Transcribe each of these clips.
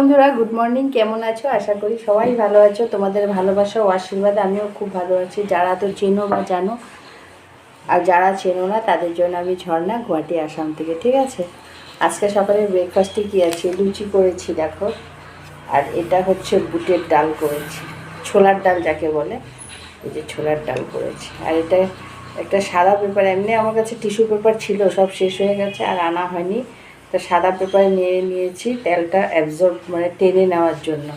বন্ধুরা, good morning. কেমন আছো? আশা করি সবাই ভালো আছো। তোমাদের ভালোবাসা ও আশীর্বাদে আমিও খুব ভালো আছি। যারা তো চেনো বা জানো, আর যারা চেনো না তাদের জন্য আমি ঝর্ণা, গুয়াহাটি, আসাম থেকে। ঠিক আছে, আজকে সকালে ব্রেকফাস্টে কী আছে? লুচি করেছি দেখো, আর এটা হচ্ছে বুটের ডাল করেছি, ছোলার ডাল যাকে বলে, এই যে ছোলার ডাল করেছি। আর এটা একটা সাদা পেপার, এমনি আমার কাছে টিস্যু পেপার ছিল, সব শেষ হয়ে গেছে আর আনা হয়নি, তো সাদা পেপারে নিয়েছি তেলটা অ্যাবজর্ব মানে টেনে নেওয়ার জন্য।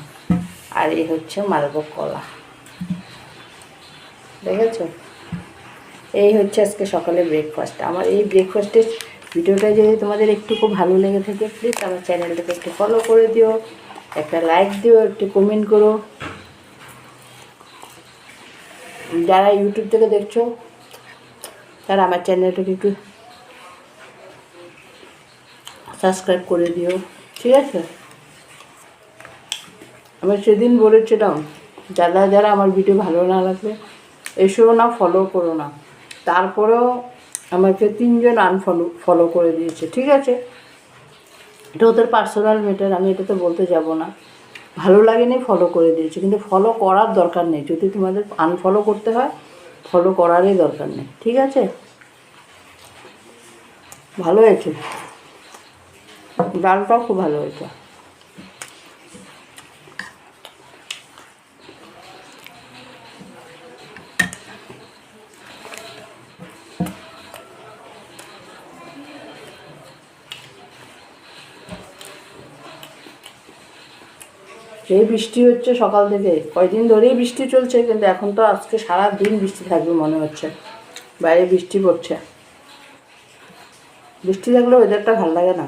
আর এই হচ্ছে মালভোগ কলা, দেখেছো? এই হচ্ছে আজকে সকালে ব্রেকফাস্ট। আমার এই ব্রেকফাস্টের ভিডিওটা যদি তোমাদের একটুকু ভালো লেগে থাকে, প্লিজ আমার চ্যানেলটাকে একটু ফলো করে দিও, একটা লাইক দিও, একটু কমেন্ট করো। যারা ইউটিউব থেকে দেখছো তারা আমার চ্যানেলটাকে একটু সাবস্ক্রাইব করে দিও, ঠিক আছে? আমি সেদিন বলেছিলাম যারা যারা আমার ভিডিও ভালো না লাগবে এসেও না, ফলো করো না, তারপরেও আমাকে 3জন ফলো করে দিয়েছে। ঠিক আছে, এটা ওদের পার্সোনাল ম্যাটার, আমি এটা তো বলতে যাব না। ভালো লাগেনি ফলো করে দিয়েছে, কিন্তু ফলো করার দরকার নেই। যদি তোমাদের আনফলো করতে হয়, ফলো করারই দরকার নেই। ঠিক আছে, ভালো হয়েছে, ডালটাও খুব ভালো হয়েছে। সেই বৃষ্টি হচ্ছে সকাল থেকে, কয়দিন ধরেই বৃষ্টি চলছে, কিন্তু এখন তো আজকে সারা দিন বৃষ্টি থাকবে মনে হচ্ছে। বাইরে বৃষ্টি পড়ছে, বৃষ্টি থাকলে ওয়েদারটা ভালো লাগে না,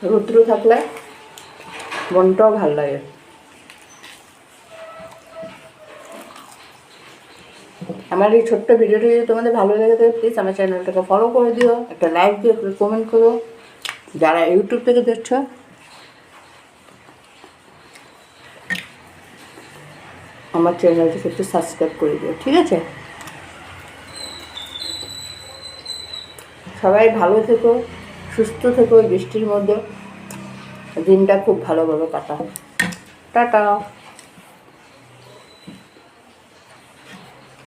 রৌদ্র থাকলে মনটাও ভালো লাগে। আমার এই ছোট্ট ভিডিওটি যদি তোমাদের ভালো লেগে থাকে, প্লিজ আমার চ্যানেলটাকে ফলো করে দিও, একটা লাইক দিও, একটা কমেন্ট করো। যারা ইউটিউব থেকে দেখছো আমার চ্যানেলটাকে একটু সাবস্ক্রাইব করে দিও, ঠিক আছে? সবাই ভালো থেকো, সুস্থ থেকো, বৃষ্টির মধ্যে দিনটা খুব ভালোভাবে কাটাও। টাটা।